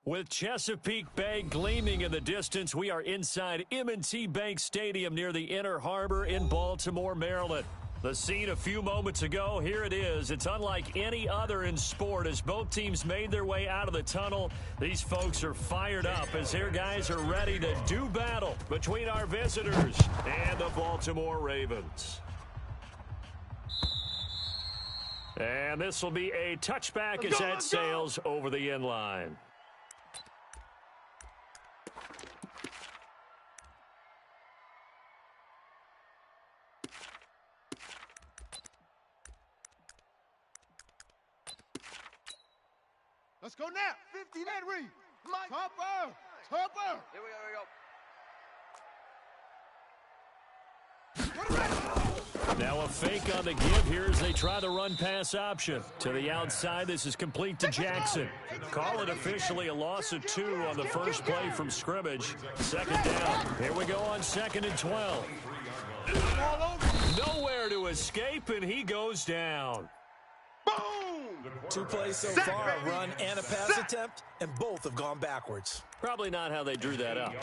With Chesapeake Bay gleaming in the distance, we are inside M&T Bank Stadium near the Inner Harbor in Baltimore, Maryland. The scene a few moments ago, here it is. It's unlike any other in sport as both teams made their way out of the tunnel. These folks are fired up as their guys are ready to do battle between our visitors and the Baltimore Ravens. And this will be a touchback as that sails over the end line. Let's go now. 15 and read. Topper. Here we go. Now a fake on the give here as they try the run-pass option. To the outside, this is complete to Jackson. Call it officially a loss of 2 on the first play from scrimmage. Second down. Here we go on 2nd and 12. Nowhere to escape, and he goes down. Boom! 2 plays so far, a run and a pass attempt, and both have gone backwards. Probably not how they drew that up.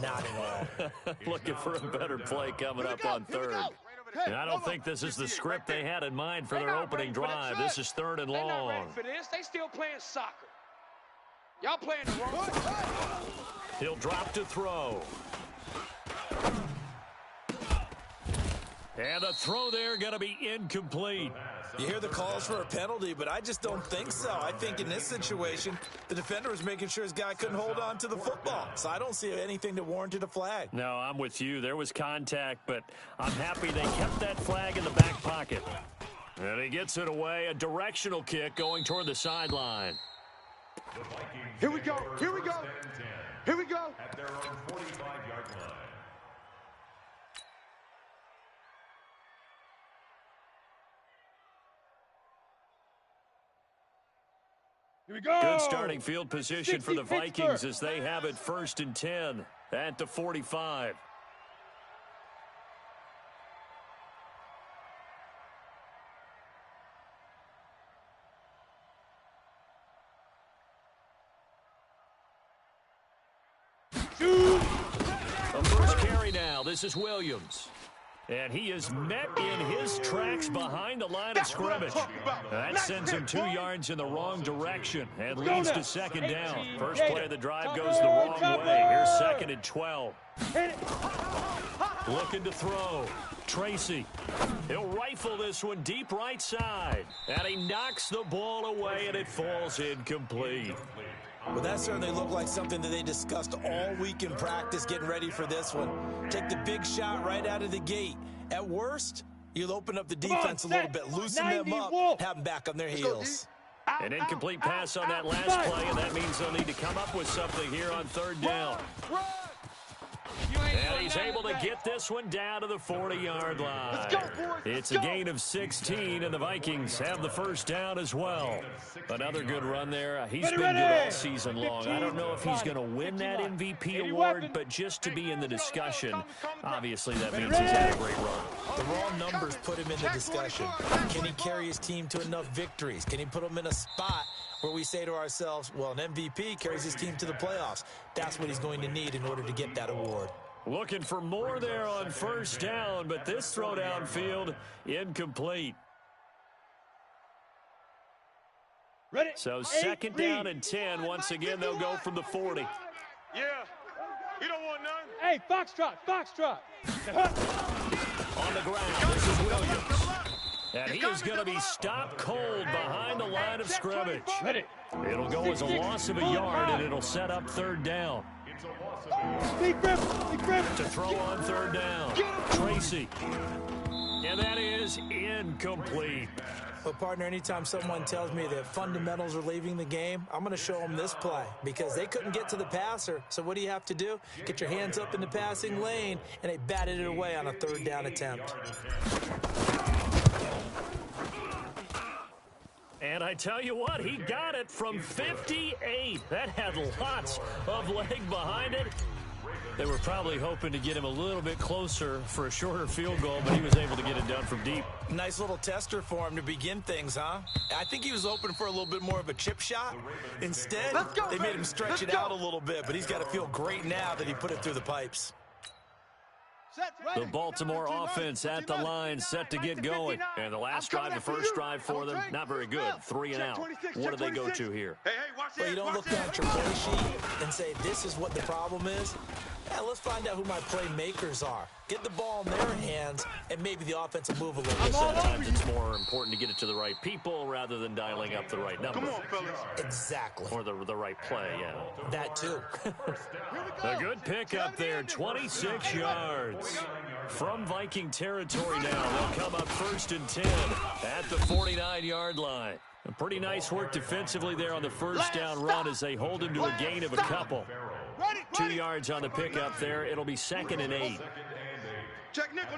Not at all. Looking for a better play coming up on 3rd. And I don't think this is the script they had in mind for their opening drive. This is 3rd and long. They're not ready for this. They still playing soccer. Y'all playing the wrong. He'll drop to throw. And the throw there going to be incomplete. You hear the calls for a penalty, but I just don't think so. I think in this situation, the defender was making sure his guy couldn't hold on to the football. So I don't see anything that warranted a flag. No, I'm with you. There was contact, but I'm happy they kept that flag in the back pocket. And he gets it away. A directional kick going toward the sideline. Here we go. Here we go. Here we go. At their own 45-yard line. Here we go. Good starting field position for the Vikings as they have it 1st and 10 at the 45. A first carry now. This is Williams. And he is met in his tracks behind the line of scrimmage. That sends him 2 yards in the wrong direction and leads to 2nd down. First play of the drive goes the wrong way. Here's 2nd and 12. Looking to throw. Tracy. He'll rifle this one deep right side. And he knocks the ball away, and it falls incomplete. Well, that certainly looked like something that they discussed all week in practice getting ready for this one. Take the big shot right out of the gate. At worst, you'll open up the defense a little bit, loosen them up, have them back on their heels. An incomplete pass on that last play, and that means they'll need to come up with something here on 3rd down. And he's able to get this one down to the 40-yard line. It's a gain of 16, and the Vikings have the first down as well. Another good run there. He's been good all season long. I don't know if he's going to win that MVP award, but just to be in the discussion, obviously that means he's had a great run. The raw numbers put him in the discussion. Can he carry his team to enough victories? Can he put them in a spot where we say to ourselves, well, an MVP carries his team to the playoffs. That's what he's going to need in order to get that award. Looking for more there on 1st down, but this throw downfield incomplete. Ready? So 2nd down and 10. Once again, they'll go from the 40. Yeah. You don't want none? Hey, Foxtrot. On the ground, this is Williams. And he is going to be stopped cold behind the line of scrimmage. It'll go as a loss of a yard, and it'll set up 3rd down. Big grip. To throw on 3rd down. Tracy. And that is incomplete. Well, partner, anytime someone tells me that fundamentals are leaving the game, I'm going to show them this play because they couldn't get to the passer. So what do you have to do? Get your hands up in the passing lane, and they batted it away on a 3rd down attempt. And I tell you what, he got it from 58. That had lots of leg behind it. They were probably hoping to get him a little bit closer for a shorter field goal, but he was able to get it done from from deep. Nice little tester for him to begin things, huh? I think he was open for a little bit more of a chip shot. Instead, they made him stretch it out a little bit, but he's got to feel great now that he put it through the pipes. The Baltimore offense at the line, set to get going. And the last drive, the first drive for them, not very good. 3 and out. What do they go to here? Well, you don't look down at your play sheet and say, this is what the problem is. Yeah, let's find out who my playmakers are. Get the ball in their hands, and maybe the offense will move a little bit. Sometimes it's more important to get it to the right people rather than dialing up the right number. Come on, fellas. Exactly. Or the right play, yeah. That too. A good pickup there, 26 yards. From Viking territory now, they'll come up 1st and 10 at the 49-yard line. A pretty nice work defensively there on the first down run as they hold him to a gain of a couple. 2 yards on the pickup there. It'll be 2nd and 8. Check nickel.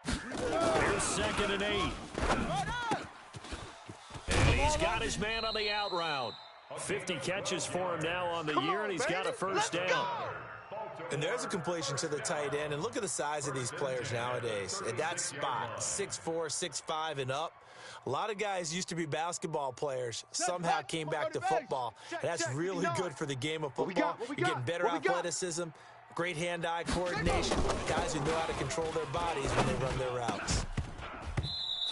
Here's 2nd and 8. And he's got his man on the out route. 50 catches for him now on the year, and he's got a first down. And there's a completion to the tight end. And look at the size of these players nowadays. At that spot, 6'4", 6'5", and up. A lot of guys used to be basketball players, somehow came back to football. And that's really good for the game of football. You're getting better athleticism, great hand-eye coordination, guys who know how to control their bodies when they run their routes.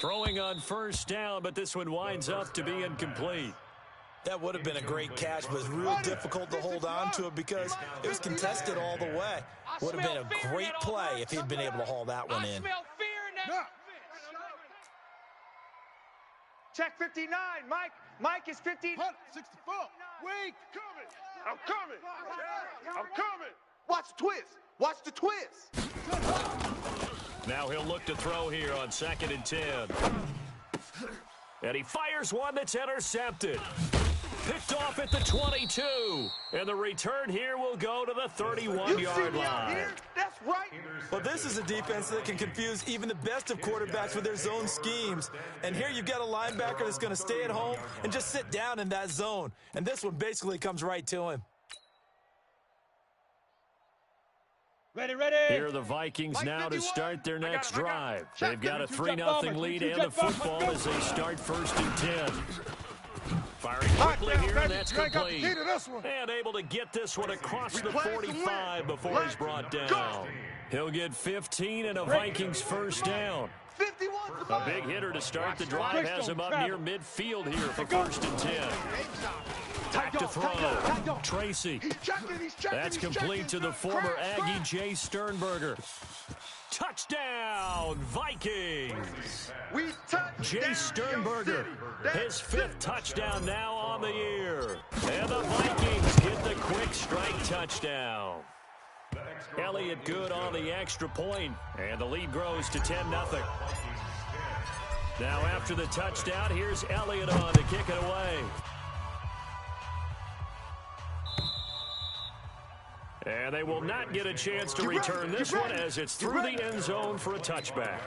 Throwing on first down, but this one winds up to be incomplete. That would have been a great catch, but it was real difficult to hold on to it because it was contested all the way. Would have been a great play if he'd been able to haul that one in. Check 59, Mike. Mike is 15. 64. Wait, I'm coming. Watch the twist. Now he'll look to throw here on 2nd and 10. And he fires one that's intercepted. Picked off at the 22. And the return here will go to the 31-yard line. That's right. Well, this is a defense that can confuse even the best of quarterbacks with their zone schemes. And here you've got a linebacker that's going to stay at home and just sit down in that zone. And this one basically comes right to him. Ready. Here are the Vikings now to start their next drive. They've got a 3-0 lead and the football as they start 1st and 10. Firing quickly here, and that's complete. And able to get this one across the 45 before he's brought down. He'll get 15 and a Vikings first down. A big hitter to start the drive has him up near midfield here for 1st and 10. Back to throw. Tracy. That's complete to the former Aggie Jay Sternberger. Touchdown, Vikings. Jay Sternberger, his 5th touchdown now on the year. And the Vikings get the quick strike touchdown. Elliott good on the extra point, and the lead grows to 10-0. Now after the touchdown, here's Elliott on to kick it away. And they will not get a chance to return this one as it's through the end zone for a touchback.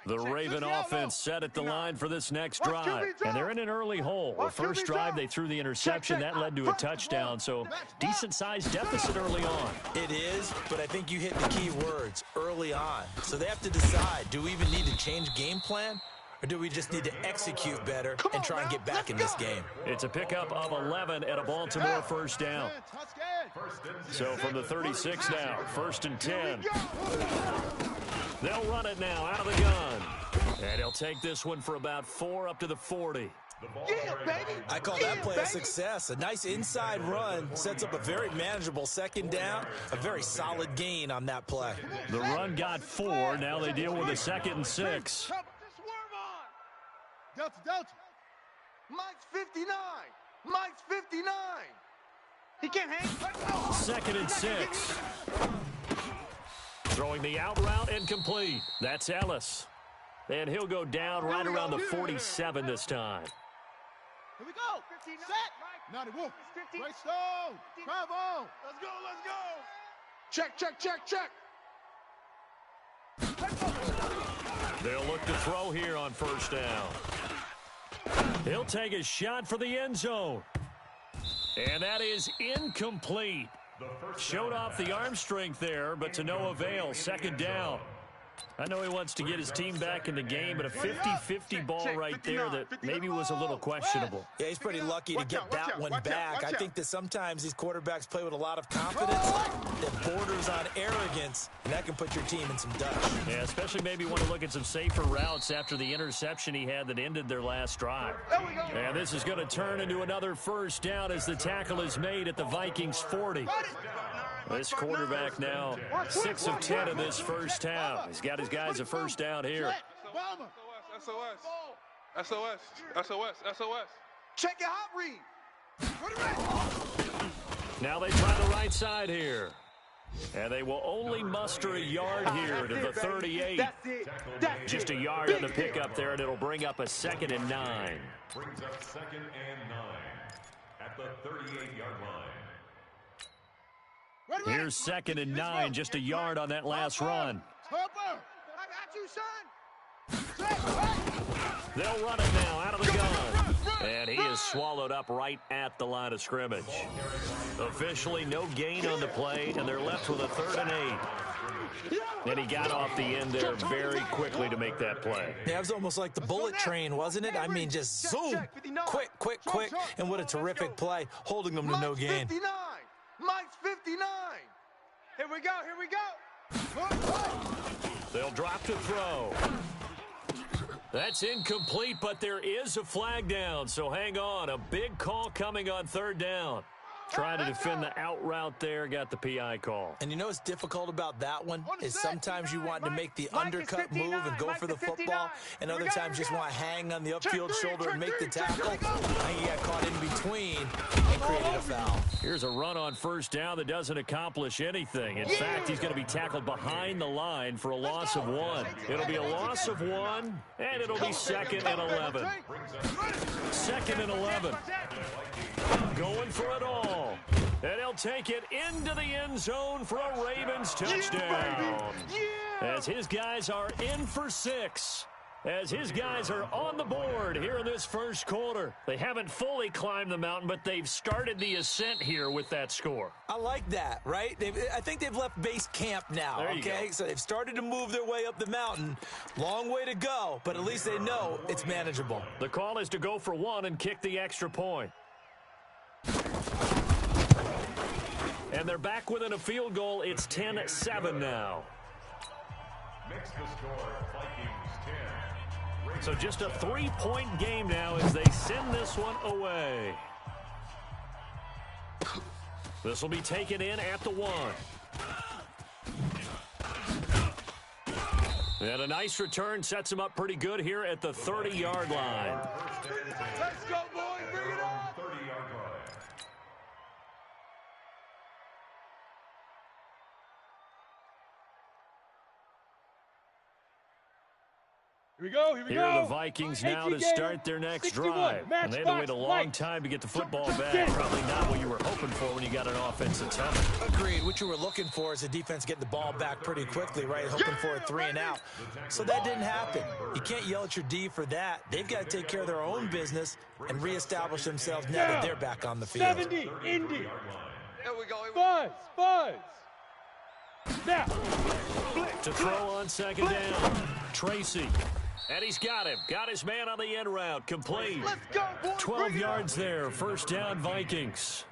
The Raven offense set at the line for this next drive. And they're in an early hole. The first drive, they threw the interception. That led to a touchdown. So decent-sized deficit early on. It is, but I think you hit the key words, early on. So they have to decide, do we even need to change game plan? Or do we just need to execute better and try and get back in this game? It's a pickup of 11 and a Baltimore first down. So from the 36 now, 1st and 10. They'll run it now out of the gun. And he'll take this one for about 4 up to the 40. Yeah, baby. I call that play a success. A nice inside run sets up a very manageable 2nd down. A very solid gain on that play. The run got 4. Now they deal with a 2nd and 6. Delta. Mike's 59. He can't hang. 2nd and 6. Throwing the out route and complete. That's Ellis. And he'll go down right around the 47 this time. Here we go. Set. Now the Wolf. Great stone. Bravo. Let's go. Check. They'll look to throw here on first down. He'll take a shot for the end zone. And that is incomplete. Showed off the arm strength there, but to no avail. Second down. I know he wants to get his team back in the game, but a 50-50 ball right there that maybe was a little questionable. Yeah, he's pretty lucky to get that one back. I think that sometimes these quarterbacks play with a lot of confidence that borders on arrogance, and that can put your team in some dust. Yeah, especially maybe want to look at some safer routes after the interception he had that ended their last drive. And this is going to turn into another first down as the tackle is made at the Vikings 40. This quarterback now 6 of 10 in this first half. He's got his guys a first down here. SOS. Check your hot read. Now they try the right side here. And they will only muster a yard here to the 38. Just a yard on the pickup there, and it'll bring up a 2nd and 9. Brings up 2nd and 9 at the 38-yard line. Here's 2nd and 9, just a yard on that last run. Harper! I got you, son. They'll run it now out of the gun. And he is swallowed up right at the line of scrimmage. Officially no gain on the play, and they're left with a 3rd and 8. And he got off the end there very quickly to make that play. Yeah, it was almost like the bullet train, wasn't it? I mean, just zoom, quick, and what a terrific play, holding them to no gain. Mike's 59. Here we go. They'll drop to throw. That's incomplete, but there is a flag down, so hang on. A big call coming on 3rd down. Trying to defend the out route there, got the PI call. And you know what's difficult about that one is sometimes you want to make the undercut move and go for the football, and other times you just want to hang on the upfield shoulder and make the tackle. I think he got caught in between and created a foul. Here's a run on 1st down that doesn't accomplish anything. In fact, he's going to be tackled behind the line for a loss of 1. It'll be a loss of 1, and it'll be 2nd and 11. 2nd and 11. Going for it all. And he'll take it into the end zone for a Ravens touchdown. As his guys are in for 6. As his guys are on the board here in this first quarter. They haven't fully climbed the mountain, but they've started the ascent here with that score. I like that, right? I think they've left base camp now, okay? So they've started to move their way up the mountain. Long way to go, but at least they know it's manageable. The call is to go for 1 and kick the extra point. And they're back within a field goal. It's 10-7 now. Makes the score Vikings 10. So just a 3-point game now as they send this one away. This will be taken in at the 1. And a nice return sets him up pretty good here at the 30-yard line. Let's go, boys. Bring it on. 30-yard line. Here we Here go. are the Vikings now to start their next drive. And they had to wait a long time to get the football back. Probably not what you were hoping for when you got an offensive tunnel. Agreed. What you were looking for is the defense getting the ball back pretty quickly, right? Hoping for a 3 and out. So that didn't happen. You can't yell at your D for that. They've got to take care of their own business and reestablish themselves now that they're back on the field. 70, Indy. Here we go. Buzz. Now. To throw on 2nd down. Tracy. And he's got him. Got his man on the end route. Complete. Let's go, boys. 12 yards there. First down, Vikings.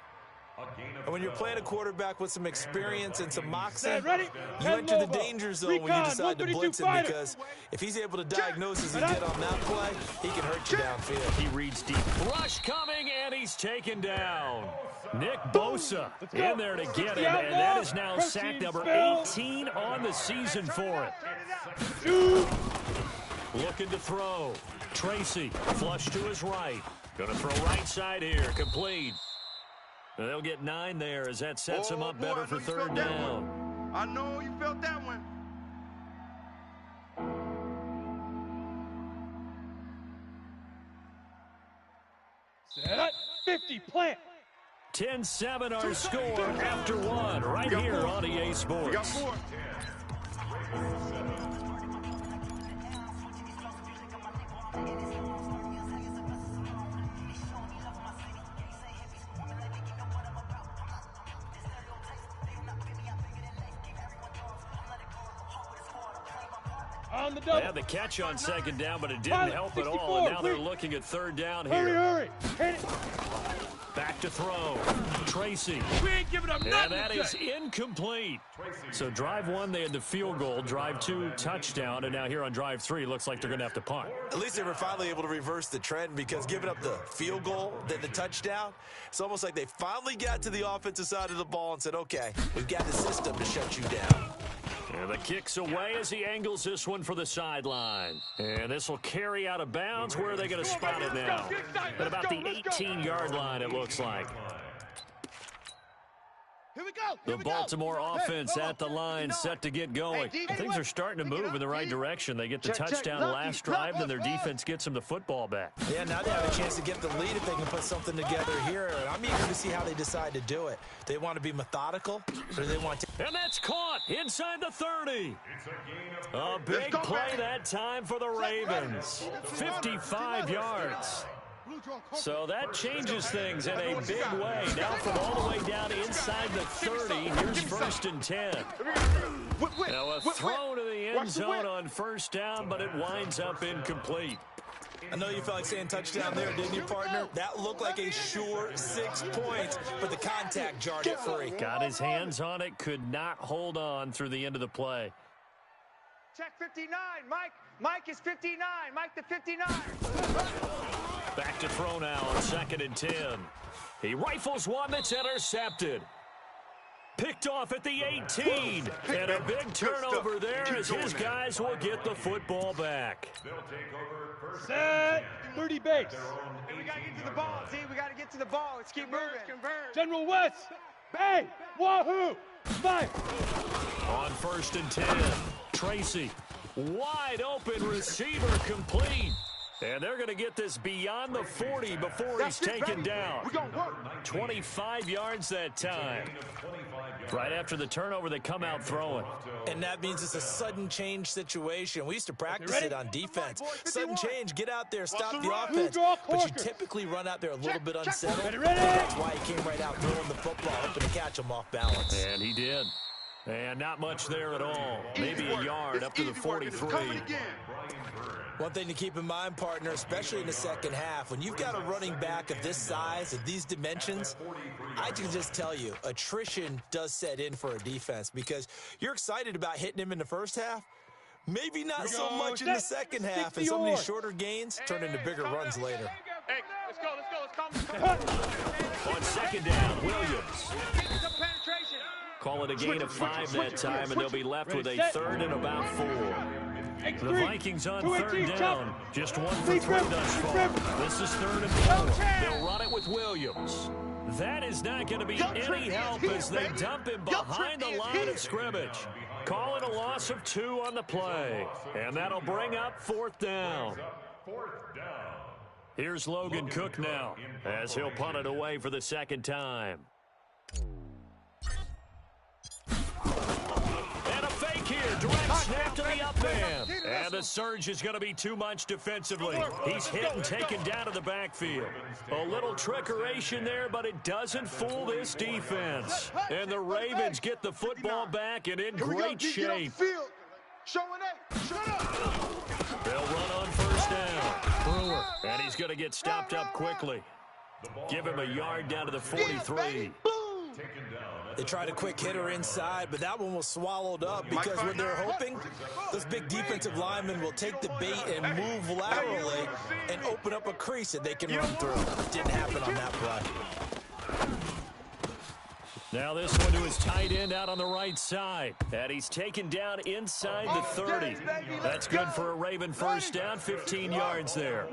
And when you're playing a quarterback with some experience and some moxie, Ready? you enter the danger zone when you decide to blitz him, because if he's able to diagnose as he did on that play, he can hurt you downfield. He reads deep. Rush coming, and he's taken down. Nick Bosa in there to get him, and that is now sack number 18 on the season for it. Looking to throw. Tracy, flush to his right. Going to throw right side here, complete. And they'll get 9 there as that sets him up better for 3rd down. I know you felt that one. Set. 50, plant. 10-7 our score after 1 right here on EA Sports. On the They double. had the catch on second down, but it didn't help at all. And now they're looking at third down here. Hurry. Hit it. Back to throw. Tracy. We ain't giving up nothing. And that is incomplete. So drive one, they had the field goal. Drive two, touchdown. And now here on drive three, looks like they're going to have to punt. At least they were finally able to reverse the trend, because giving up the field goal, then the touchdown, it's almost like they finally got to the offensive side of the ball and said, okay, we've got the system to shut you down. And the kick's away as he angles this one for the sideline. And this will carry out of bounds. Where are they going to spot it now? At about the 18-yard line, it looks like. Here we go. The Baltimore offense at the line, set to get going. Things are starting to move in the right direction. They get the touchdown last drive, then their defense gets them the football back. Yeah, now they have a chance to get the lead if they can put something together here. And I'm eager to see how they decide to do it. They want to be methodical, or do they want to... And that's caught inside the 30. A big play that time for the Ravens. 55 yards. So that changes things in a big way. Now from all the way down inside the 30, here's 1st and 10. Now a throw to the end zone on first down, but it winds up incomplete. I know you felt like saying touchdown there, didn't you, partner? That looked like a sure 6 points, but the contact jarred it free. Got his hands on it, could not hold on through the end of the play. Check 59, Mike. Mike is 59. Mike the 59. Back to throw now on 2nd and 10. He rifles one that's intercepted. Picked off at the 18. And a big turnover there as his guys will get the football back. Set. 30 base. We got to get to the ball, Z. We got to get to the ball. Let's keep moving. General West. Bang. Wahoo. Fire. On 1st and 10. Tracy. Wide open receiver complete. And they're going to get this beyond the 40 before he's taken down. 25 yards that time. Right after the turnover, they come out throwing. And that means it's a sudden change situation. We used to practice it on defense. Sudden change, get out there, stop the offense. But you typically run out there a little bit unsettled. That's why he came right out throwing the football, hoping to catch him off balance. And he did. And not much there at all. Maybe a yard up to the 43. One thing to keep in mind, partner, especially in the second half, when you've got a running back of this size, of these dimensions, I can just tell you, attrition does set in for a defense, because you're excited about hitting him in the first half. Maybe not so much in the second half, and some of these shorter gains turn into bigger runs later. Hey, let's go. On 2nd down, Williams. Call it a gain of 5 that time, and they'll be left with a 3rd and about 4. The Vikings on 3rd down. Just 1 for 3 thus far. This is 3rd and 4. They'll run it with Williams. That is not going to be any help as they dump him behind the line of scrimmage. Calling a loss of 2 on the play. And that'll bring up 4th down. Here's Logan Cook now as he'll punt it away for the 2nd time. And a fake here. Direct snap to the up man. And the surge is going to be too much defensively. He's hit and taken down to the backfield. A little trickeration there, but it doesn't fool this defense. And the Ravens get the football back and in great shape. They'll run on 1st down. Brewer. And he's going to get stopped up quickly. Give him a yard down to the 43. They tried a quick hitter inside, but that one was swallowed up because what they're hoping, those big defensive linemen will take the bait and move laterally and open up a crease that they can run through. It didn't happen on that play. Now this one to his tight end out on the right side. And he's taken down inside the 30. That's good for a Raven 1st down, 15 yards there.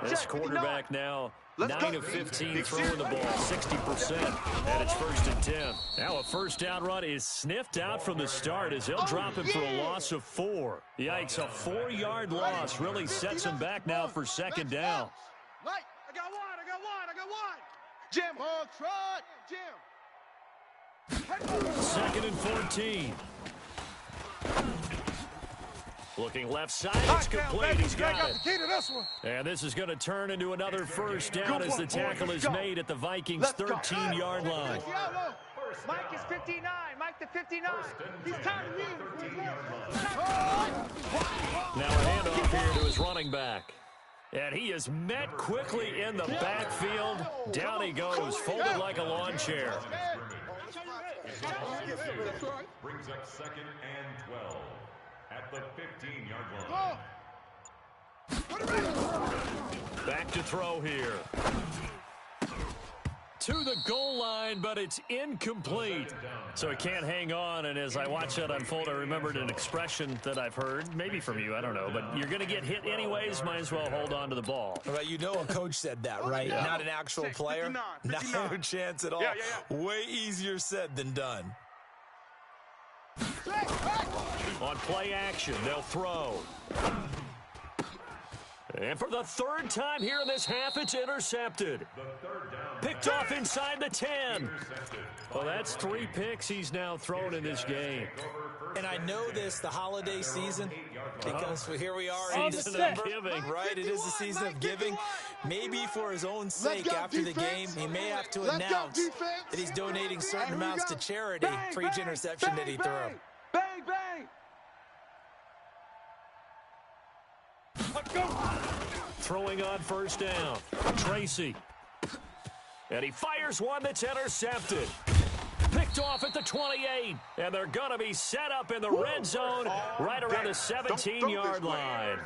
This quarterback now 9 of 15 throwing the ball, 60%, and it's 1st and 10. Now a 1st down run is sniffed out from the start as they'll drop him for a loss of 4. Yikes, a 4-yard loss really sets him back now for 2nd down. I got one. Jim. Ball trot. Jim. 2nd and 14. Looking left side, it's complete. He's got it. Key to this one. And this is going to turn into another first down as the tackle is made at the Vikings' 13-yard line. Mike is 59. Mike to 59. He's counting me. Now a handoff here to his running back. And he is met quickly in the backfield. Down he goes, folded like a lawn chair. Brings up 2nd and 12 at the 15-yard line. Back to throw here. To the goal line, but it's incomplete. So he can't hang on, and as I watch that unfold, I remembered an expression that I've heard, maybe from you, I don't know, but you're going to get hit anyways, might as well hold on to the ball. Well, you know a coach said that, right? Yeah. Not an actual player. 59. Not a chance at all. Yeah. Way easier said than done. On play action, they'll throw. And for the third time here in this half, it's intercepted. Picked off inside the 10. Well, that's 3 picks he's now thrown in this game. And I know this, the holiday season, because here we are in Season December. of giving. Right, it is the season of giving. Maybe for his own sake after the game, he may have to announce that he's donating certain amounts to charity for each interception that he threw. Bang, bang. Let's go. Throwing on first down. Tracy. And he fires one that's intercepted. Picked off at the 28. And they're going to be set up in the red zone right around the 17-yard line.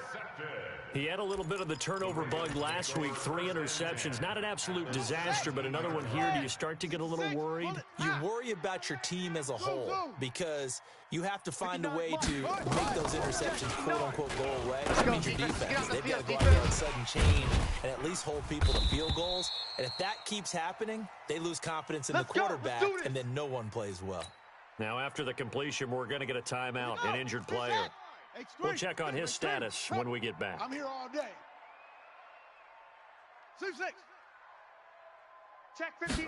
He had a little bit of the turnover bug last week. 3 interceptions. Not an absolute disaster, but another one here. Do you start to get a little worried? You worry about your team as a whole because you have to find a way to make those interceptions, quote-unquote, go away. That means your defense. They've got to go out there on sudden change and at least hold people to field goals. And if that keeps happening, they lose confidence in the quarterback, and then no one plays well. Now, after the completion, we're going to get a timeout, an injured player. We'll check on his status when we get back. I'm here all day. 6-6. Check 15.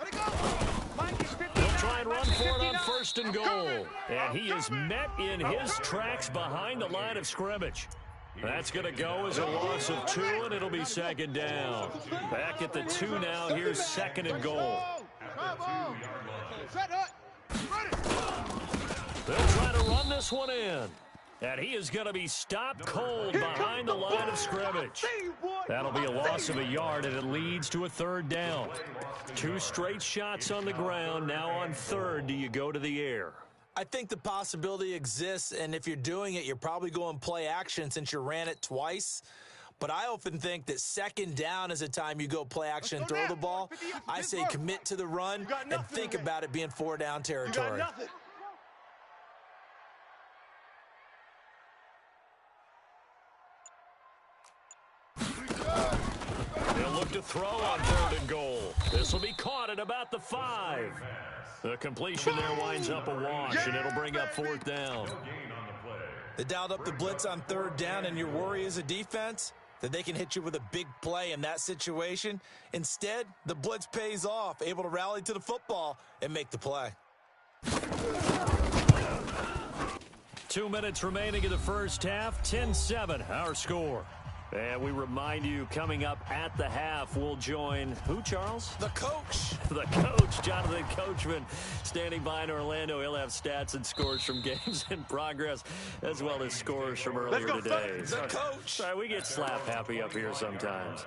Mike is 59. They'll try and run for it on first and goal. And he is met in his tracks behind the line of scrimmage. That's going to go as a loss of 2, and it'll be 2nd down. Back at the 2 now. Here's 2nd and goal. They'll try to run this one in. And he is going to be stopped cold behind the line of scrimmage. That'll be a loss of a yard, and it leads to a 3rd down. 2 straight shots on the ground. Now on 3rd, do you go to the air? I think the possibility exists, and if you're doing it, you're probably going play action since you ran it twice. But I often think that 2nd down is a time you go play action and throw the ball. I say commit to the run and think about it being 4-down territory. They'll look to throw on 3rd and goal. This will be caught at about the 5. The completion there winds up a wash, and it'll bring up 4th down. They dialed up the blitz on 3rd down, and your worry as a defense that they can hit you with a big play in that situation. Instead, the blitz pays off, able to rally to the football and make the play. 2 minutes remaining in the first half, 10-7, our score. And we remind you, coming up at the half, we'll join who, Charles? The coach. The coach, Jonathan Coachman, standing by in Orlando. He'll have stats and scores from games in progress, as well as scores from earlier today. The coach. Sorry, we get slap happy up here sometimes.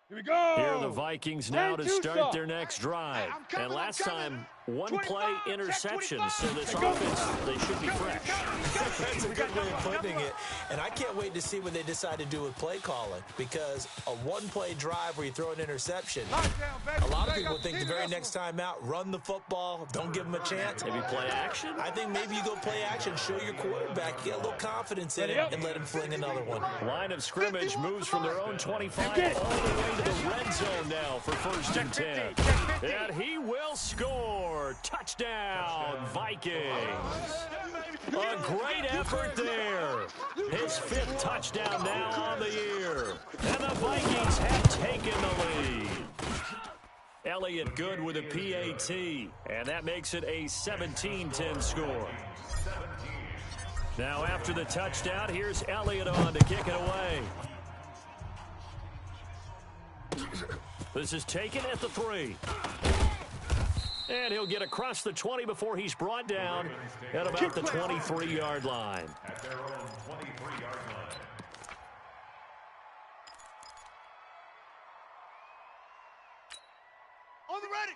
Here we go. Here are the Vikings now to start their next drive. And last time, 1 play interception, so this offense, they should be fresh. That's a good way of putting it. And I can't wait to see what they decide to do with play calling, because a 1-play drive where you throw an interception, a lot of people think the very next time out, run the football, don't give them a chance. Maybe play action? I think maybe you go play action, show your quarterback, get a little confidence in it, and let him fling another one. Line of scrimmage moves from their own 25 all the way to the red zone now for 1st and 10. And he will score. Touchdown, Vikings. A great effort there. His 5th touchdown now on the year. And the Vikings have taken the lead. Elliott good with a PAT, and that makes it a 17-10 score. Now after the touchdown, here's Elliott on to kick it away. This is taken at the 3. And he'll get across the 20 before he's brought down at about the 23-yard line. At their own 23-yard line.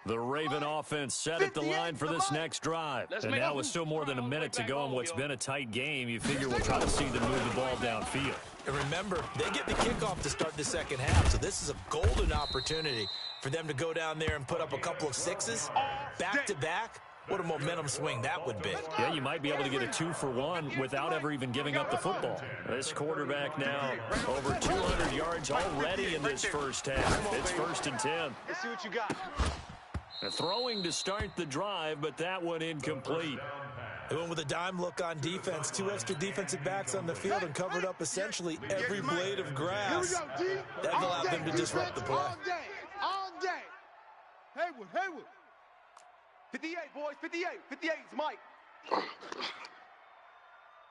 The Raven offense set at the line for this next drive. And now with still more than a minute to go in what's been a tight game, you figure we'll try to see them move the ball downfield. And remember, they get the kickoff to start the second half, so this is a golden opportunity for them to go down there and put up a couple of sixes back-to-back. What a momentum swing that would be. Yeah, you might be able to get a 2-for-1 without ever even giving up the football. This quarterback now over 200 yards already in this first half. It's 1st and 10. Let's see what you got. Throwing to start the drive, but that one incomplete. They went with a dime look on defense. 2 extra defensive backs on the field and covered up essentially every blade of grass. That allowed them to disrupt the play. All day. Haywood. 58, boys, 58. 58 is Mike.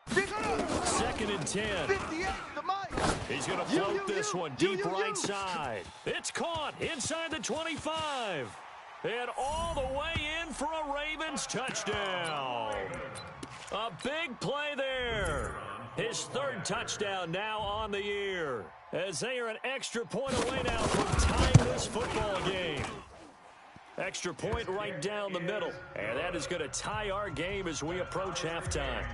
2nd and 10. 58 the Mike. He's going to float this one deep right side. It's caught inside the 25. And all the way in for a Ravens touchdown. A big play there. His 3rd touchdown now on the year. As they are an extra point away now from tying this football game. Extra point right down the middle. And that is going to tie our game as we approach halftime.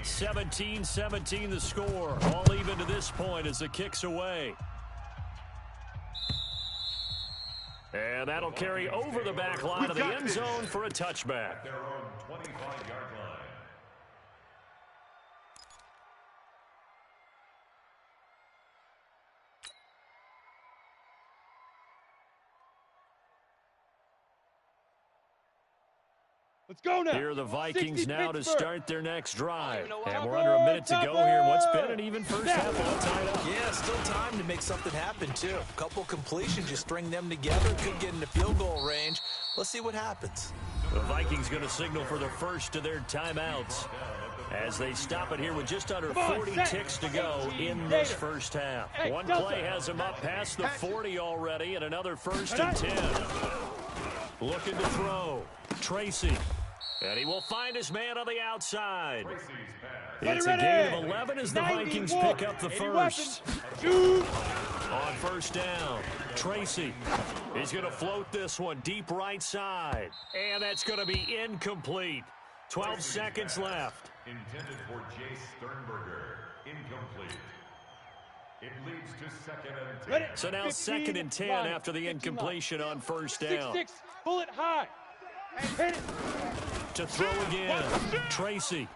17-17 the score. All even to this point as the kick's away. And that'll carry over the back line of the end zone for a touchback. Their own 25-yard line. Let's go now. Here are the Vikings now to start their next drive. know And what. we're under a minute to go here. What's been an even first half all tied up. Yeah, still time to make something happen, too. A couple completions, you string them together, could get into field goal range. Let's see what happens. The Vikings going to signal for the first of their timeouts as they stop it here with just under 40 ticks to go in this first half. One play has them up past the 40 already, and another 1st and 10. Looking to throw. Tracy. And he will find his man on the outside. It's a gain of 11 as the Vikings pick up the first. On 1st down, Tracy. He's going to float this one deep right side. And that's going to be incomplete. 12 seconds left. Intended for Jace Sternberger. Incomplete. It leads to 2nd and 10. So now 2nd and 10 after the incompletion on 1st down. 6-6, pull it high. Hit it. To throw again, Tracy.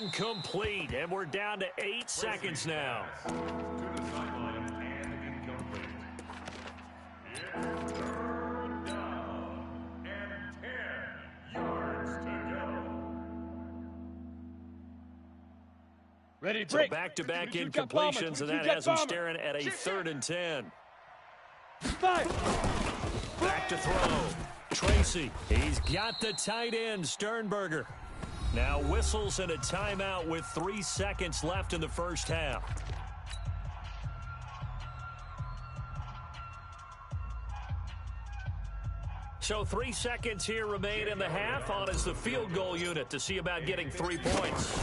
Incomplete, and we're down to 8 seconds now. To the sideline and incomplete. It's 3rd down and 10 yards to go. Ready to So break. back-to-back incompletions, and that has them staring at a 3rd and 10. 5. Back to throw. Tracy, he's got the tight end, Sternberger. Now whistles and a timeout with 3 seconds left in the first half. So 3 seconds here remain in the half. On is the field goal unit to see about getting 3 points.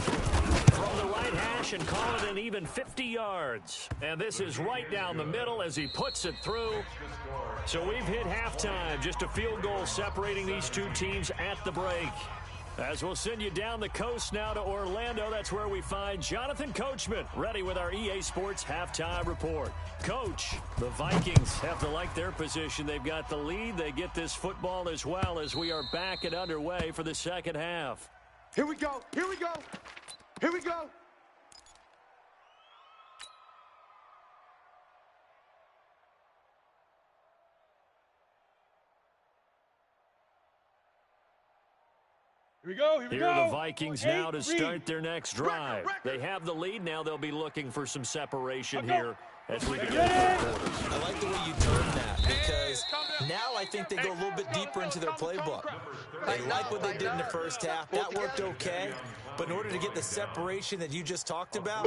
From the right hash and call it an even 50 yards. And this is right down the middle as he puts it through. So we've hit halftime. Just a field goal separating these two teams at the break. As we'll send you down the coast now to Orlando, that's where we find Jonathan Coachman, ready with our EA Sports Halftime Report. Coach, the Vikings have to like their position. They've got the lead. They get this football as well as we are back and underway for the second half. Here we go. Here we go. Here we go. Here we go. Here are the Vikings now to start their next drive. They have the lead. Now they'll be looking for some separation here as we begin the third quarter. I like the way you term that because now think they go a little bit deeper into their playbook. They like what they did in the first half. That worked okay. But in order to get the separation that you just talked about,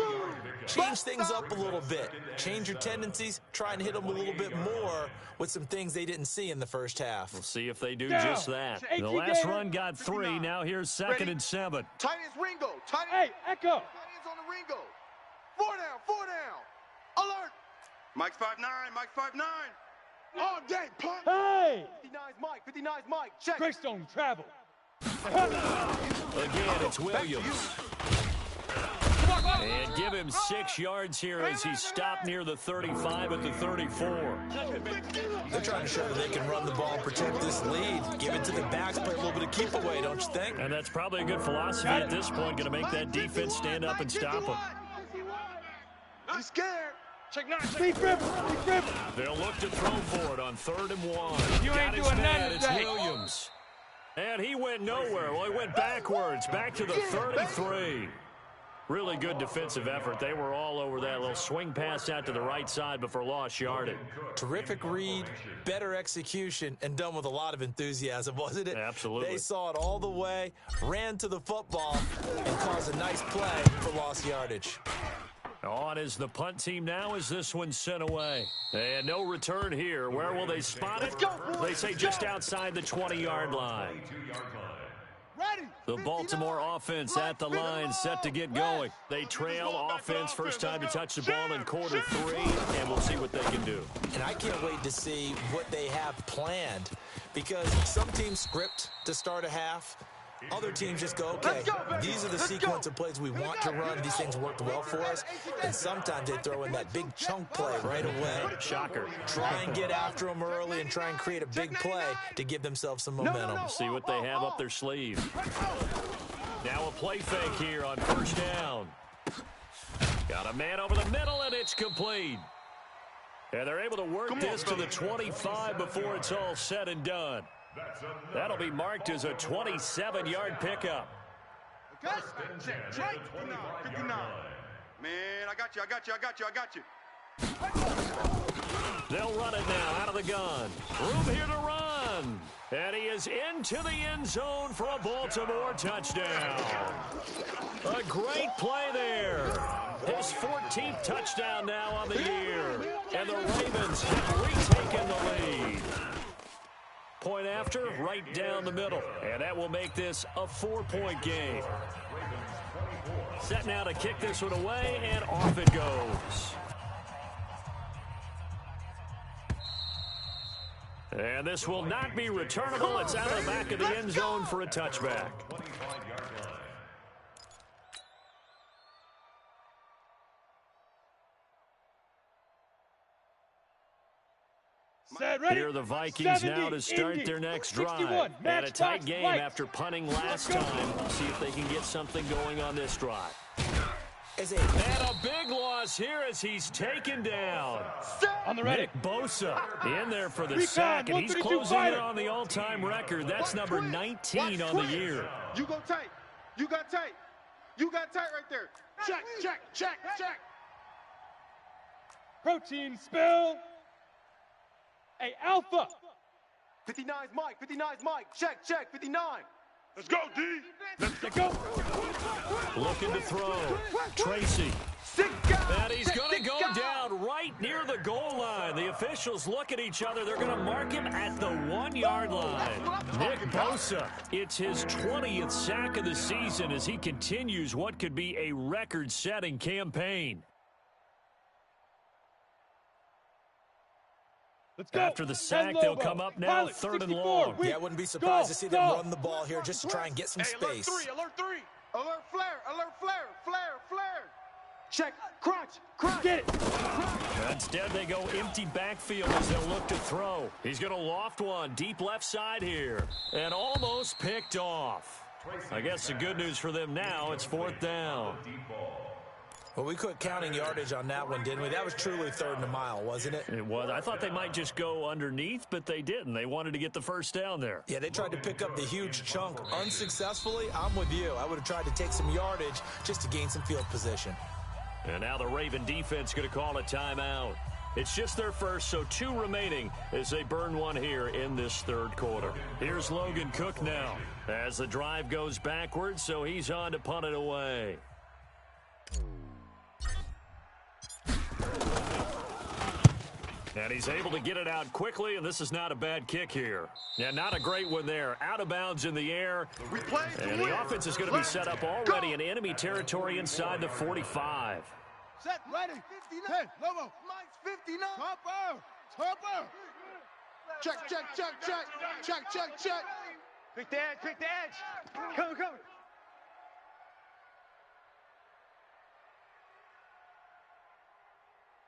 change things up a little bit. Change your tendencies. Try and hit them a little bit more with some things they didn't see in the first half. We'll see if they do just that. The last run got 3. Now here's 2nd and 7. Tight ends Ringo. Tight ends. Hey, Echo. Tight ends on the Ringo. 4 down. Alert. Mike's 5'9", Mike's 5'9". All day, punk. Hey! 59's Mike. 59's Mike. Check. Greystone travel. Again, it's Williams. And give him 6 yards here as he stopped near the 35 at the 34. They're trying to show that they can run the ball and protect this lead. Give it to the backs, play a little bit of keep away, don't you think? And that's probably a good philosophy at this point, going to make that defense stand up and stop them. He's scared. Check 9. Deep river. They'll look to throw for it on 3rd and 1. You ain't Got his doing man, nothing it's today. Williams. And he went nowhere. Well, he went backwards, back to the 33. Really good defensive effort. They were all over that little swing pass out to the right side before lost yardage. Terrific read, better execution, and done with a lot of enthusiasm, wasn't it? Absolutely. They saw it all the way, ran to the football, and caused a nice play for lost yardage. On is the punt team now as this one's sent away. And no return here. Where will they spot it? They say just outside the 20-yard line. The Baltimore offense at the line, set to get going. They trail offense, first time to touch the ball in quarter 3, and we'll see what they can do. And I can't wait to see what they have planned, because some teams script to start a half. Other teams just go, okay, these are the sequence of plays we want to run. These things worked well for us. And sometimes they throw in that big chunk play right away. Shocker. Try and get after them early and try and create a big play to give themselves some momentum. See what they have up their sleeve. Now a play fake here on 1st down. Got a man over the middle, and it's complete. And they're able to work this to the 25 before it's all said and done. That'll be marked as a 27-yard pickup. Okay. Check. 59. Man, I got you. They'll run it now out of the gun. Room here to run. And he is into the end zone for a Baltimore touchdown. A great play there. His 14th touchdown now on the year. And the Ravens have retaken the lead. Point after, right down the middle. And that will make this a 4-point game. Set now to kick this one away, and off it goes. And this will not be returnable. It's out of the back of the end zone for a touchback. Here are the Vikings now to start their next drive. And a tight game after punting last time. We'll see if they can get something going on this drive. And a big loss here as he's taken down. On the ready. Nick Bosa in there for the sack, and he's closing in on the all-time record. That's number 19 on the year. You go tight. You got tight. You got tight right there. Check. Protein spill. Hey, Alpha. 59's Mike. Check. 59. Let's go, D. Let's go. Looking to throw. Tracy. And he's going to go down right near the goal line. The officials look at each other. They're going to mark him at the 1-yard line. Nick Bosa, it's his 20th sack of the season as he continues what could be a record-setting campaign. Let's go. After the sack, they'll come up now, 3rd and long. Yeah, I wouldn't be surprised to see them run the ball here just to try and get some space. Alert 3. Alert flare. Check. Crunch. Get it. Instead, they go empty backfield as they'll look to throw. He's going to loft one deep left side here. And almost picked off. I guess the good news for them now, it's 4th down. Well, we quit counting yardage on that one, didn't we? That was truly 3rd and a mile, wasn't it? It was. I thought they might just go underneath, but they didn't. They wanted to get the first down there. Yeah, they tried to pick up the huge chunk unsuccessfully. I'm with you. I would have tried to take some yardage just to gain some field position. And now the Raven defense going to call a timeout. It's just their first, so 2 remaining as they burn one here in this third quarter. Here's Logan Cook now as the drive goes backwards, so he's on to punt it away. And he's able to get it out quickly, and this is not a bad kick here. Yeah, not a great one there. Out of bounds in the air. And the offense is going to be set up already in enemy territory inside the 45. Set, ready. 59. Hey, Lobo. Mike's 59. Topper. Topper. Check. Pick the edge. Come.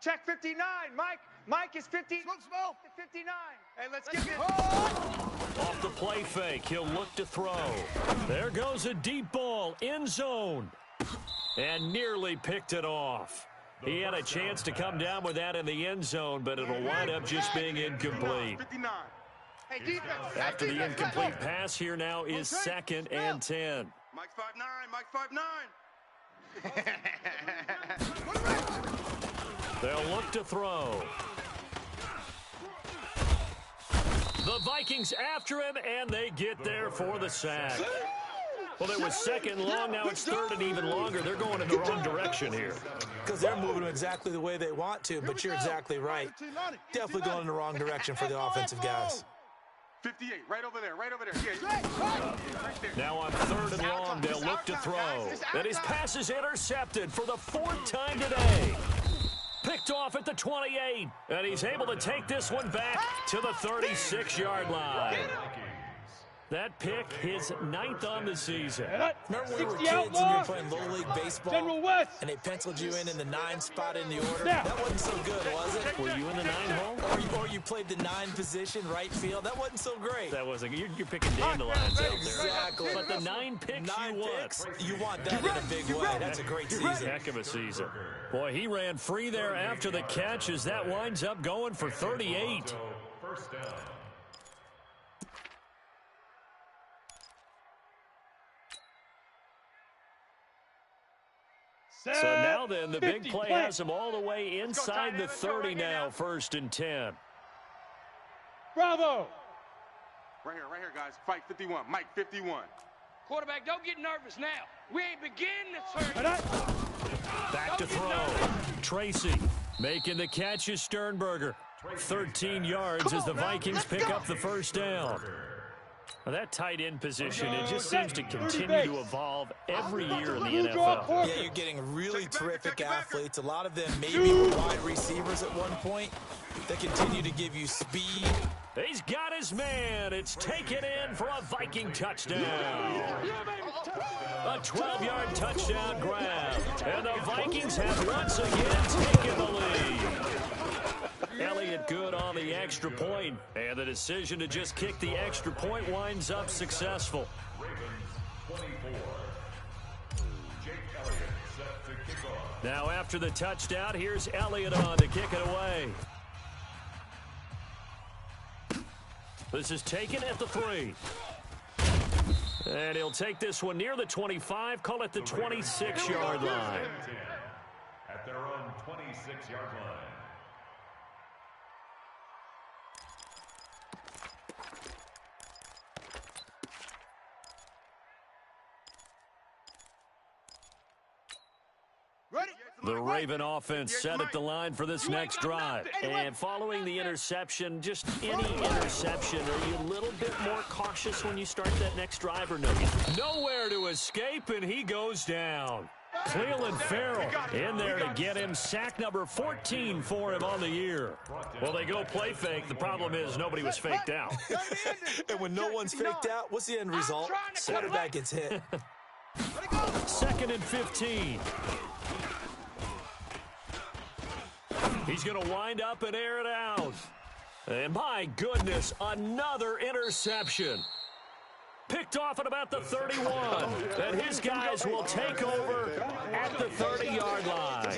Check 59, Mike is 50. Smoke. 59. Hey, let's get this. Off the play fake, he'll look to throw. There goes a deep ball, end zone. And nearly picked it off. He had a chance to come down with that in the end zone, but it'll wind up just being incomplete. 59. Hey, defense. After the incomplete pass, here now is 2nd and 10. Mike's 5'9", Mike 5'9". They'll look to throw. The Vikings after him, and they get there for the sack. Well, it was 2nd and long. Now it's 3rd and even longer. They're going in the wrong direction here. Because they're moving exactly the way they want to, but you're exactly right. Definitely going in the wrong direction for the offensive guys. 58, right over there. Yeah. Right there. Now on 3rd and long, they'll look to throw. And his pass is intercepted for the 4th time today. Picked off at the 28, and he's able to take this one back to the 36-yard line. That pick, his 9th on the season. Remember when we were kids and you were playing Little League Baseball, General West. and they penciled you in the 9 spot in the order? Snap. That wasn't so good, was it? Were you in the 9 hole? Or you played the 9 position, right field? That wasn't so great. That wasn't. You're picking dandelions out there. Exactly. But the 9 picks 9 you picks, you want that in a big way. That's a great season. Heck of a season. Boy, he ran free there after the catch as that winds up going for 38. First down. So now then, the big play has him all the way inside the 30 now, 1st and 10. Bravo. Right here, guys. Fight 51. Mike 51. Quarterback, don't get nervous now. We ain't beginning to turn. Back to throw. Tracy making the catch is Sternberger. 13 yards as the Vikings pick up the 1st down. Well, that tight end position, it just seems to continue to evolve every year in the NFL. Yeah, you're getting really terrific athletes. A lot of them maybe were wide receivers at one point that continue to give you speed. He's got his man. It's taken in for a Viking touchdown. A 12-yard touchdown grab. And the Vikings have once again taken the lead. Elliott good on the extra point, and the decision to just kick the extra point winds up successful. Ravens 24. Jake Elliott set to kick off. Now after the touchdown, here's Elliott on to kick it away. This is taken at the 3. And he'll take this one near the 25, call it the 26-yard line. At their own 26-yard line. The Raven offense set at the line for this next drive. And following the interception, just any interception, are you a little bit more cautious when you start that next drive or no? Nowhere to escape, and he goes down. Cleveland Farrell in there to get him. Sack number 14 for him on the year. Well, they go play fake. The problem is nobody was faked out. And when no one's faked out, what's the end result? Quarterback gets hit. 2nd and 15. He's going to wind up and air it out. And my goodness, another interception. Picked off at about the 31. And his guys will take over at the 30-yard line.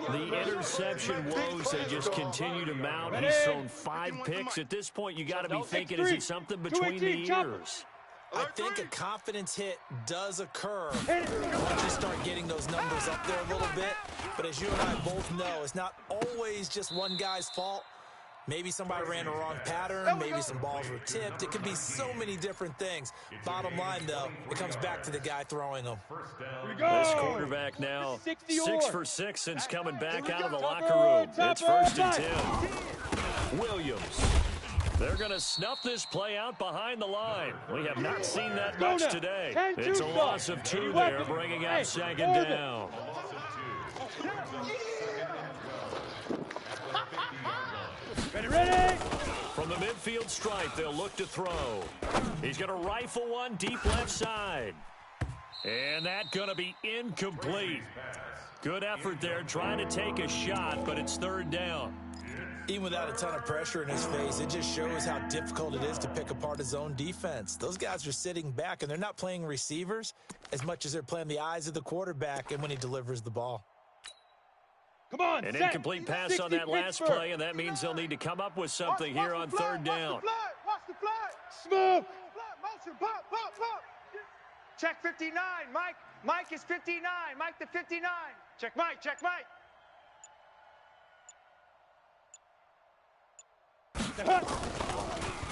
The interception woes, they just continue to mount. He's thrown 5 picks. At this point, you got to be thinking, is it something between the ears? I think a confidence hit does occur once you start getting those numbers up there a little bit. But as you and I both know, it's not always just one guy's fault. Maybe somebody ran the wrong pattern. Maybe some balls were tipped. It could be so many different things. Bottom line, though, it comes back to the guy throwing them. This quarterback now 6 for 6 since coming back out of the locker room. It's 1st and 10. Williams. They're going to snuff this play out behind the line. We have not seen that much today. It's a loss of 2 there, bringing up 2nd down. Ready? From the midfield stripe, they'll look to throw. He's going to rifle one deep left side. And that's going to be incomplete. Good effort there trying to take a shot, but it's 3rd down. Even without a ton of pressure in his face, it just shows how difficult it is to pick apart his own defense. Those guys are sitting back, and they're not playing receivers as much as they're playing the eyes of the quarterback and when he delivers the ball. Come on, An incomplete pass on that last play, and that means they'll need to come up with something here on 3rd down. Watch the flag. Smooth. Motion, pop, pop, pop. Check 59, Mike. Mike is 59. Mike to 59. Check Mike, check Mike.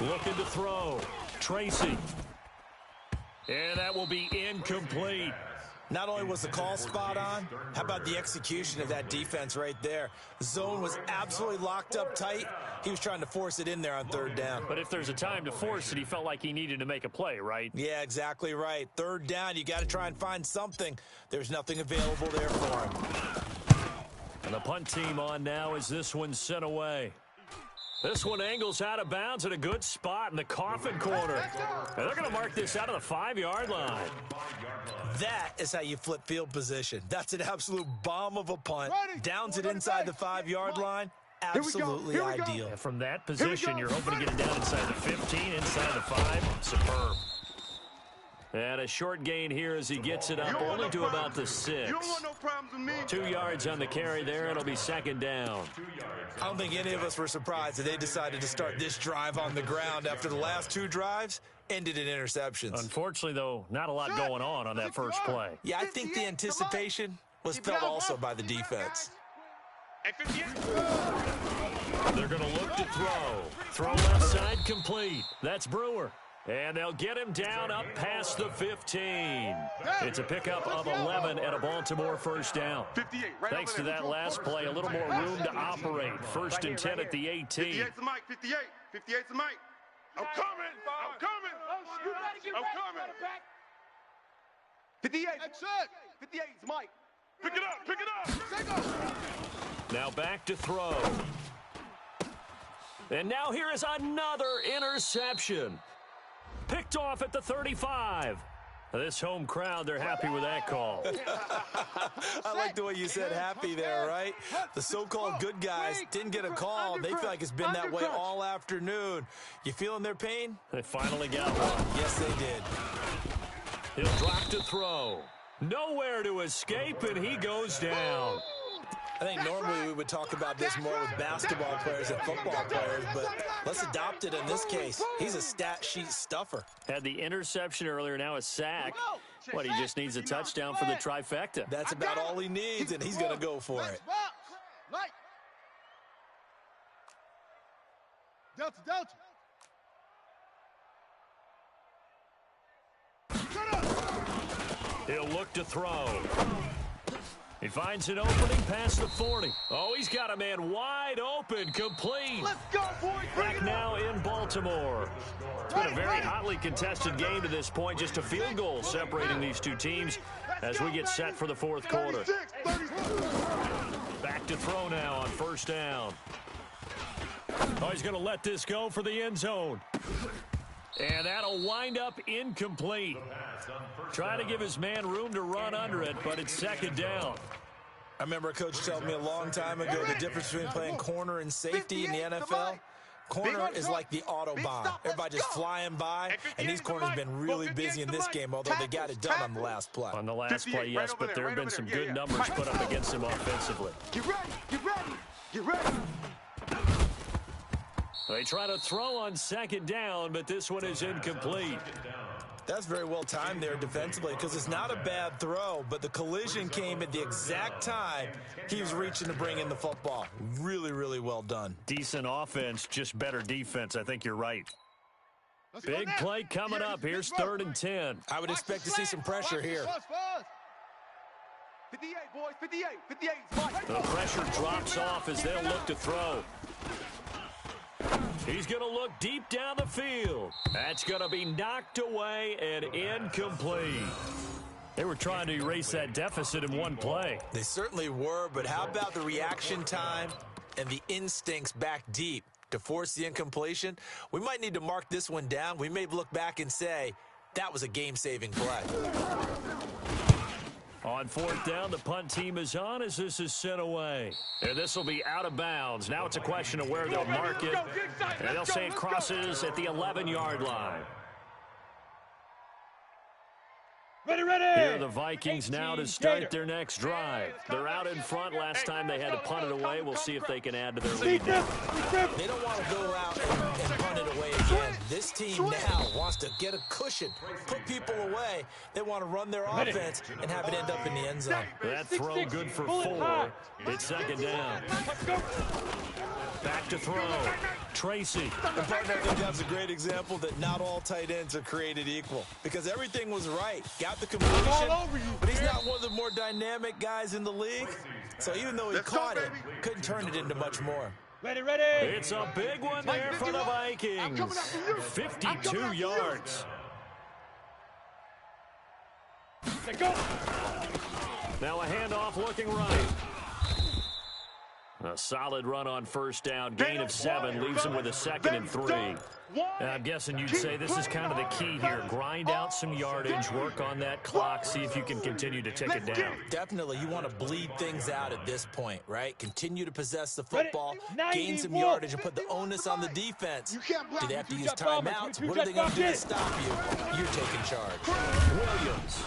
Looking to throw. Tracy. And that will be incomplete. Not only was the call spot on, how about the execution of that defense right there? The zone was absolutely locked up tight. He was trying to force it in there on 3rd down. But if there's a time to force it, he felt like he needed to make a play, right? Yeah, exactly right. 3rd down, you got to try and find something. There's nothing available there for him. And the punt team on now as this one's sent away. This one angles out of bounds at a good spot in the coffin corner. And they're going to mark this out of the 5-yard line. That is how you flip field position. That's an absolute bomb of a punt. Downs it inside the 5-yard line. Absolutely ideal. And from that position, you're hoping to get it down inside the 15, inside the 5. Superb. And a short gain here as he gets it up only to about the 6. You don't want no problems with me. 2 yards on the carry there. It'll be 2nd down. I don't think any of us were surprised that they decided to start this drive on the ground after the last 2 drives ended in interceptions. Unfortunately, though, not a lot going on that first play. Yeah, I think the anticipation was felt also by the defense. They're going to look to throw. Throw left side complete. That's Brewer. And they'll get him down up past the 15. It's a pickup of 11 and a Baltimore 1st down. 58, right Thanks to that last play, a little more room to operate. 1st and 10 at the 18. 58's the Mike, 58. 58's the Mike. I'm coming. I'm coming. I'm coming. 58. That's it. 58's Mike. Pick it up. Pick it up. Take off. Now back to throw. And now here is another interception. Picked off at the 35. This home crowd, they're happy with that call. I like the way you said happy there, right? The so-called good guys didn't get a call. They feel like it's been that way all afternoon. You feeling their pain? They finally got one. Yes, they did. He'll drop to throw. Nowhere to escape, and he goes down. I think normally we would talk about this more with basketball players and football players, but let's adopt it in this case. He's a stat sheet stuffer. Had the interception earlier, now a sack. What, he just needs a touchdown for the trifecta. That's about all he needs, and he's going to go for it. Delta, Delta. He'll look to throw. He finds an opening past the 40. Oh, he's got a man wide open, complete. Let's go, boys. Back now in Baltimore. It's been a very hotly contested game to this point. Just a field goal separating these two teams as we get set for the 4th quarter. Back to throw now on 1st down. Oh, he's going to let this go for the end zone. And that'll wind up incomplete. Trying to give his man room to run under it, but it's 2nd down. I remember a coach telling me a long time ago the difference between playing corner and safety in the NFL. Corner is like the Autobahn. Everybody just flying by, and these corners have been really busy in this game, although they got it done on the last play. On the last play, yes, but there have been some good numbers put up against him offensively. Get ready, get ready, get ready. They try to throw on 2nd down, but this one is incomplete. That's very well timed there defensively because it's not a bad throw, but the collision came at the exact time he was reaching to bring in the football. Really, really well done. Decent offense, just better defense. I think you're right. Big play coming up. Here's 3rd and 10. I would expect to see some pressure here. 58, boys, 58, 58. The pressure drops off as they'll look to throw. He's going to look deep down the field. That's going to be knocked away and incomplete. They were trying to erase that deficit in one play. They certainly were, but how about the reaction time and the instincts back deep to force the incompletion? We might need to mark this one down. We may look back and say, that was a game-saving play. On 4th down, the punt team is on as this is sent away. And this will be out of bounds. Now it's a question of where they'll mark it. And they'll say it crosses at the 11-yard line. Ready, ready. Here are the Vikings now to start their next drive. They're out in front. Last time they had to punt it away. We'll see if they can add to their lead now. They don't want to go out and punt it away again. This team now wants to get a cushion, put people away. They want to run their offense and have it end up in the end zone. That throw good for 4. It's 2nd down. Back to throw. Tracy. And partner, I think that's a great example that not all tight ends are created equal because everything was right. Got the completion, but he's not one of the more dynamic guys in the league. So even though he caught it, couldn't turn it into much more. Ready, ready. It's a big one there for the Vikings. 52 yards. Let's go. Now a handoff looking right. A solid run on 1st down. Gain of 7 leaves him with a 2nd and 3. I'm guessing you'd say this is kind of the key here. Grind out some yardage, work on that clock, see if you can continue to take it down. Definitely, you want to bleed things out at this point, right? Continue to possess the football, gain some yardage, and put the onus on the defense. Do they have to use timeouts? What are they going to do to stop you? You're taking charge. Williams.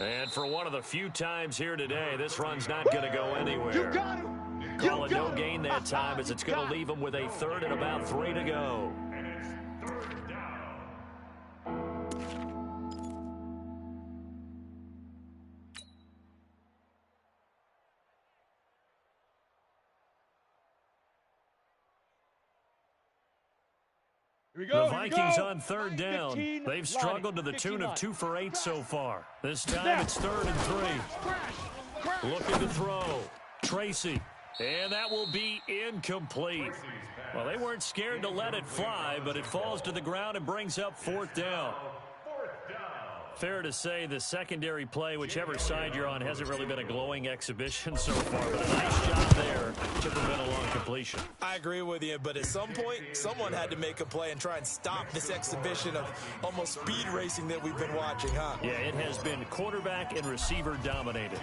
And for one of the few times here today, this run's not going to go anywhere. You got it. Call it no gain that time as it's going to leave him with a 3rd and about 3 to go. And it's 3rd down. Here we go. The Vikings on 3rd down. They've struggled to the tune of 2 for 8 so far. This time it's 3rd and 3. Looking to throw. Tracy. And that will be incomplete. Well, they weren't scared to let it fly, but it falls to the ground and brings up 4th down. Fair to say the secondary play, whichever side you're on, hasn't really been a glowing exhibition so far, but a nice job there to prevent a long completion. I agree with you, but at some point, someone had to make a play and try and stop this exhibition of almost speed racing that we've been watching, huh? Yeah, it has been quarterback and receiver dominated.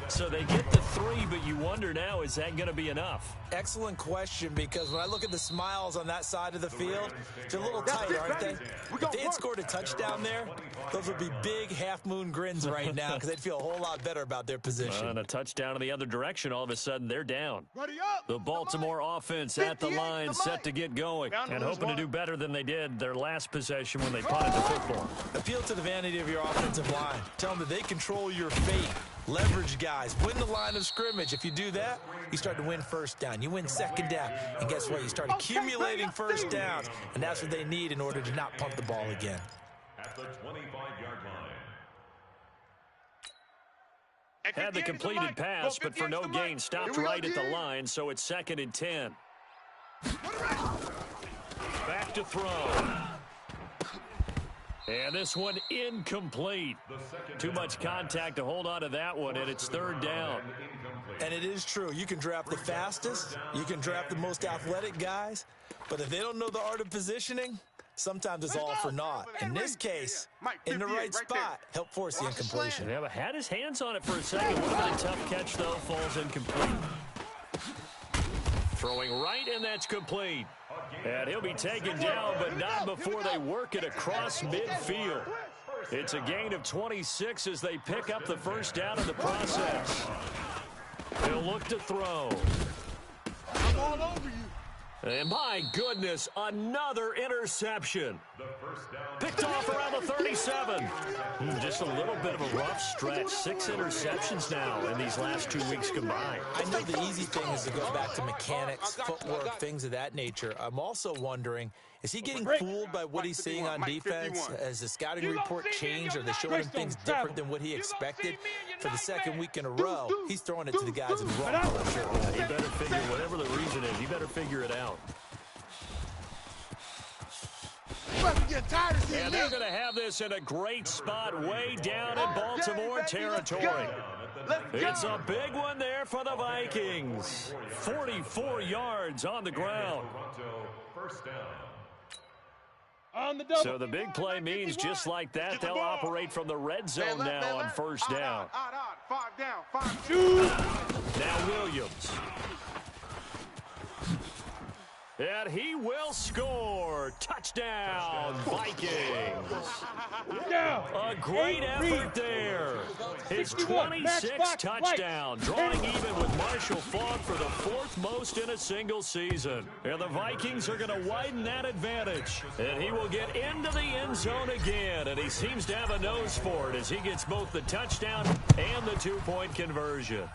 So they get the 3, but you wonder now, is that going to be enough? Excellent question, because when I look at the smiles on that side of the field, they're a little tight, aren't they? If they had scored a touchdown there, those would be big half-moon grins right now because they'd feel a whole lot better about their position. And a touchdown in the other direction, all of a sudden they're down. Ready up. The Baltimore offense at the line, set to get going, and hoping to do better than they did their last possession when they punted the football. Appeal to the vanity of your offensive line. Tell them that they control your fate. Leverage guys. Win the line of scrimmage. If you do that, you start to win 1st down. You win 2nd down. And guess what? You start accumulating 1st downs. And that's what they need in order to not punt the ball again. At the 25-yard line. Had the completed pass, but for no gain, stopped right at the line, so it's 2nd and 10. Back to throw. And this one incomplete. Too much contact to hold on to that one, and it's 3rd down. And it is true. You can draft the fastest. You can draft the most athletic guys. But if they don't know the art of positioning, sometimes it's all for naught. In this case, in the right spot, help force the incompletion. Yeah, but had his hands on it for a second. Would have been a tough catch, though. Falls incomplete. Throwing right, and that's complete. And he'll be taken down, but not before they work it across midfield. It's a gain of 26 as they pick up the 1st down in the process. They'll look to throw. I'm all over you. And my goodness, another interception. Picked off around the 37. Just a little bit of a rough stretch. 6 interceptions now in these last 2 weeks combined. I know the easy thing is to go back to mechanics, footwork, things of that nature. I'm also wondering, is he getting fooled by what he's seeing on defense? Has the scouting report changed? Are they showing him things different than what he expected? For the second week in a row, he's throwing it to the guys in the wrong color shirt. He better figure, whatever the reason is, he better figure it out. And they're going to have this in a great spot way down in Baltimore territory. It's a big one there for the Vikings. 44 yards on the ground. So the big play means just like that, they'll operate from the red zone now on first down. 5 down, 5, 2. Now Williams. And he will score. Touchdown, Vikings. A great effort there. His 26th touchdown, drawing even with Marshall Faulk for the 4th most in a single season. And the Vikings are going to widen that advantage. And he will get into the end zone again. And he seems to have a nose for it as he gets both the touchdown and the 2-point conversion.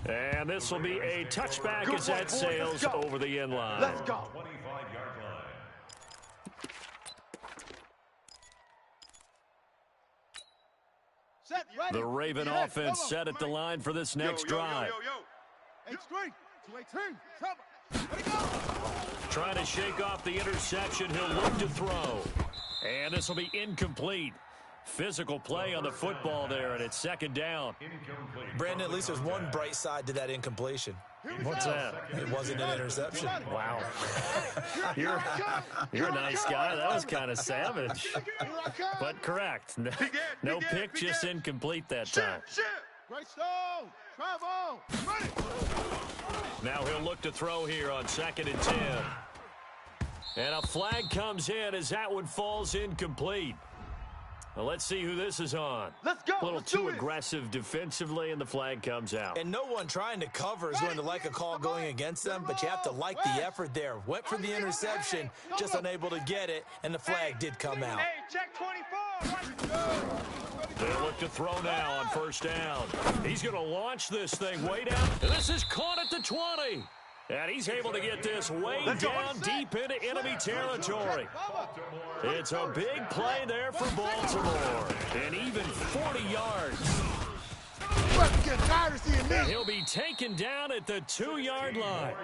And this will be a touchback as that sails over the end line. Let's go. 25-yard line. The Raven offense set at the line for this next drive. Trying to shake off the interception. He'll look to throw. And this will be incomplete. Physical play on the football there, and it's second down. Brandon, at least there's one bright side to that incompletion. What's that? It wasn't an interception. Wow. You're a nice guy. That was kind of savage. But correct. No pick, just incomplete that time. Now he'll look to throw here on 2nd and 10. And a flag comes in as that one falls incomplete. Well, let's see who this is on. Let's go. A little too aggressive defensively, and the flag comes out. And no one trying to cover is going to like a call going against them, but you have to like the effort there. Went for the interception, just unable to get it, and the flag did come out. Hey, check 24. They'll look to throw now on first down. He's going to launch this thing way down. And this is caught at the 20. And he's able to get this way down deep into enemy territory. It's a big play there for Baltimore. And even 40 yards. And he'll be taken down at the 2-yard line.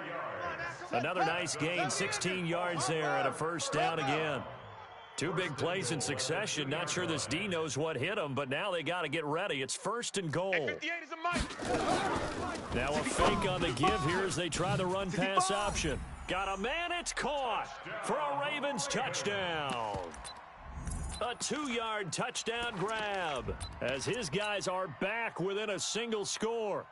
Another nice gain, 16 yards there and a first down again. 2 big plays in succession. Not sure this D knows what hit him, but now they got to get ready. It's 1st and goal. 58 is a mic. Now a fake on the give here as they try the run-pass option. Got a man, it's caught for a Ravens touchdown. A 2-yard touchdown grab as his guys are back within a single score.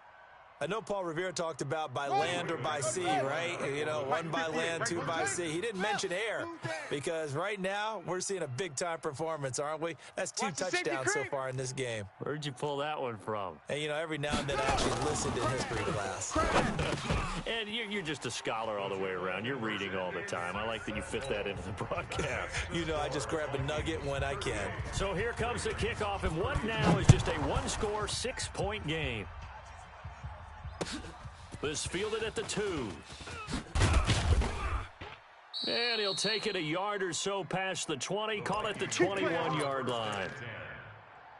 I know Paul Revere talked about by land or by sea, right? You know, 1 by land, 2 by sea. He didn't mention air because right now we're seeing a big-time performance, aren't we? That's 2 touchdowns so far in this game. Where'd you pull that one from? And, you know, every now and then I actually listened in history class. And you're just a scholar all the way around. You're reading all the time. I like that you fit that into the broadcast. You know, I just grab a nugget when I can. So here comes the kickoff, and what now is just a 1-score, 6-point game. This fielded at the 2. And he'll take it a yard or so past the 20. Call it the 21-yard line.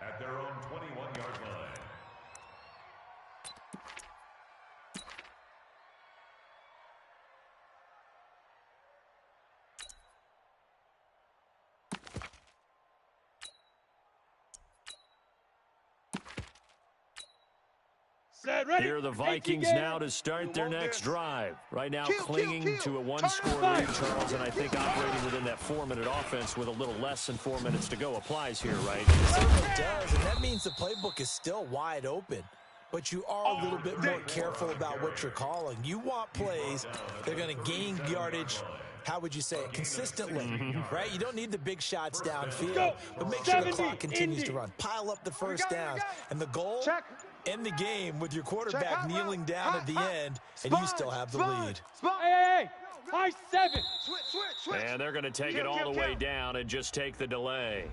At their own 21-yard line. Here are the Vikings now to start their next drive. Right now clinging to a 1-score lead, Charles, and I think operating within that 4-minute offense with a little less than 4 minutes to go applies here, right? It certainly does, and that means the playbook is still wide open. But you are a little bit more careful about what you're calling. You want plays that are going to gain yardage, how would you say it, consistently, right? You don't need the big shots downfield, but make sure the clock continues to run. Pile up the first downs, and the goal End the game with your quarterback kneeling down at the end, and you still have the lead. Hey, high 7. Switch. And they're going to take it all the way down and just take the delay.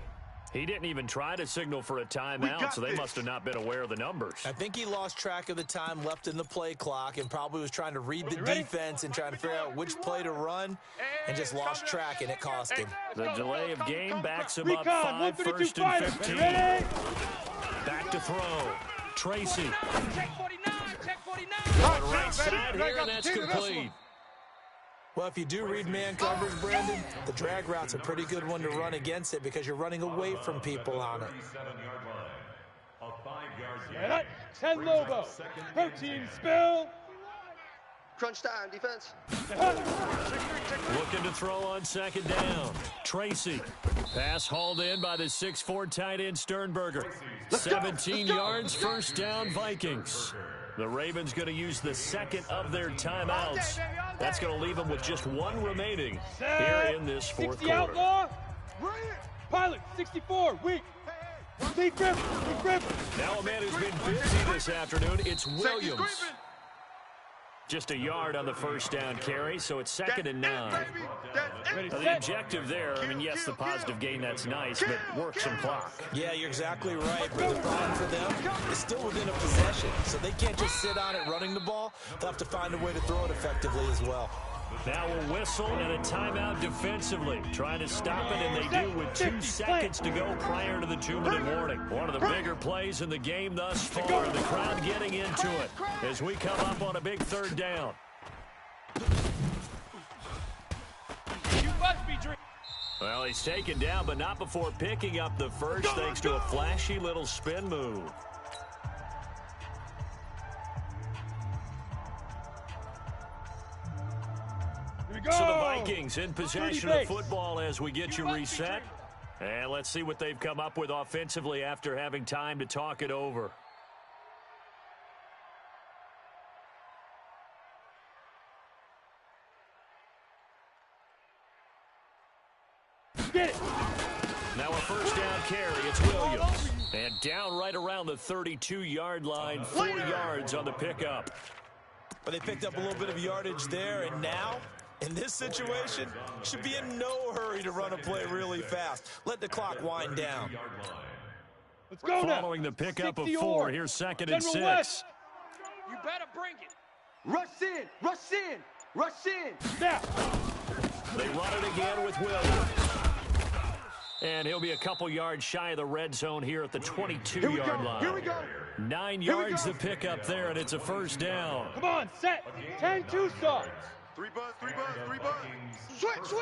He didn't even try to signal for a timeout, so they must have not been aware of the numbers. I think he lost track of the time left in the play clock and probably was trying to read the defense and trying to figure out which play to run and just lost track, and it cost him. The delay of game backs him up Recon, 5, first 132 and 15. Back to throw. Tracy. Check 49, check 49. On right side here, and that's complete. Well, if you do read man coverage, Brandon, the drag route's a pretty good one to run against it because you're running away from people on it. 10 Lobo. Protein spill. Crunch time, defense. Looking to throw on second down. Tracy. Pass hauled in by the 6'4" tight end Sternberger. 17 yards, first down, Vikings. The Ravens going to use the second of their timeouts. That's going to leave them with just one remaining here in this fourth 60 quarter. outlaw. Pilot, 64, weak. Deep grip. Now a man who's been busy this afternoon, it's Williams. Just a yard on the first down carry, so it's 2nd and 9. Now, the objective there, I mean, yes, the positive gain, that's nice, but work some clock. Yeah, you're exactly right, but the problem for them is still within a possession, so they can't just sit on it running the ball. They'll have to find a way to throw it effectively as well. Now a whistle and a timeout defensively. Trying to stop it, and they do with 2 seconds to go prior to the 2-minute warning. One of the bigger plays in the game thus far. The crowd getting into it as we come up on a big 3rd down. You must be dreaming. Well, he's taken down, but not before picking up the first thanks to a flashy little spin move. So the Vikings in possession of football as we get you reset. And let's see what they've come up with offensively after having time to talk it over. Get it. Now a first down carry, it's Williams. And down right around the 32-yard line, 4 yards on the pickup. But they picked up a little bit of yardage there, and now, in this situation, should be in no hurry to run a play really fast. Let the clock wind down. Let's go now. Following the pickup of 60 4, here's 2nd and 6. West. You better bring it. Rush in. Now. They run it again with Williams. And he'll be a couple yards shy of the red zone here at the 22-yard line. Here we go. 9 yards to pick up there, and it's a first down. Come on, set. 10-2 saw. 3 buzz. Switch.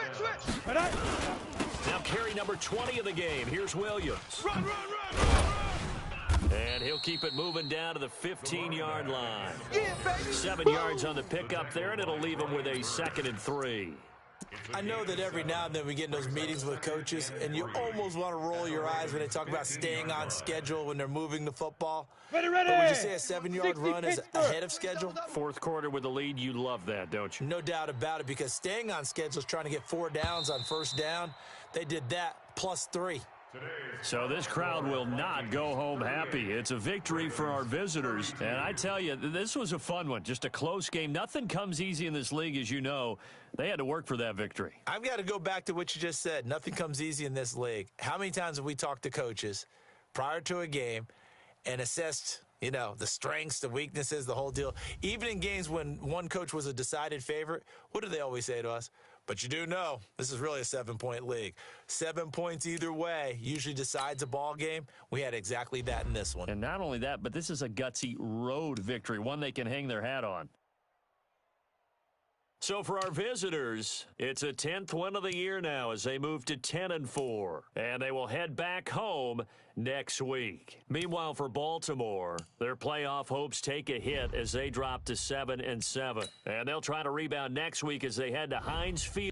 Now carry number 20 of the game. Here's Williams. Run. And he'll keep it moving down to the 15-yard line. Yeah, baby. 7 yards on the pickup there, and it'll leave him with a 2nd and 3. I know that every now and then we get in those meetings with coaches, and you almost want to roll your eyes when they talk about staying on schedule when they're moving the football. Ready. But would you say a 7-yard run is ahead of schedule? Fourth quarter with the lead, you love that, don't you? No doubt about it, because staying on schedule is trying to get 4 downs on first down. They did that plus 3. So this crowd will not go home happy. It's a victory for our visitors. And I tell you, this was a fun one. Just a close game. Nothing comes easy in this league, as you know. They had to work for that victory. I've got to go back to what you just said. Nothing comes easy in this league. How many times have we talked to coaches prior to a game and assessed, the strengths, the weaknesses, the whole deal? Even in games when one coach was a decided favorite, what do they always say to us? But you do know this is really a 7-point league. 7 points either way usually decides a ball game. We had exactly that in this one. And not only that, but this is a gutsy road victory, one they can hang their hat on. So for our visitors, it's a 10th win of the year now as they move to 10-4, and they will head back home next week. Meanwhile, for Baltimore, their playoff hopes take a hit as they drop to 7-7, and they'll try to rebound next week as they head to Heinz Field.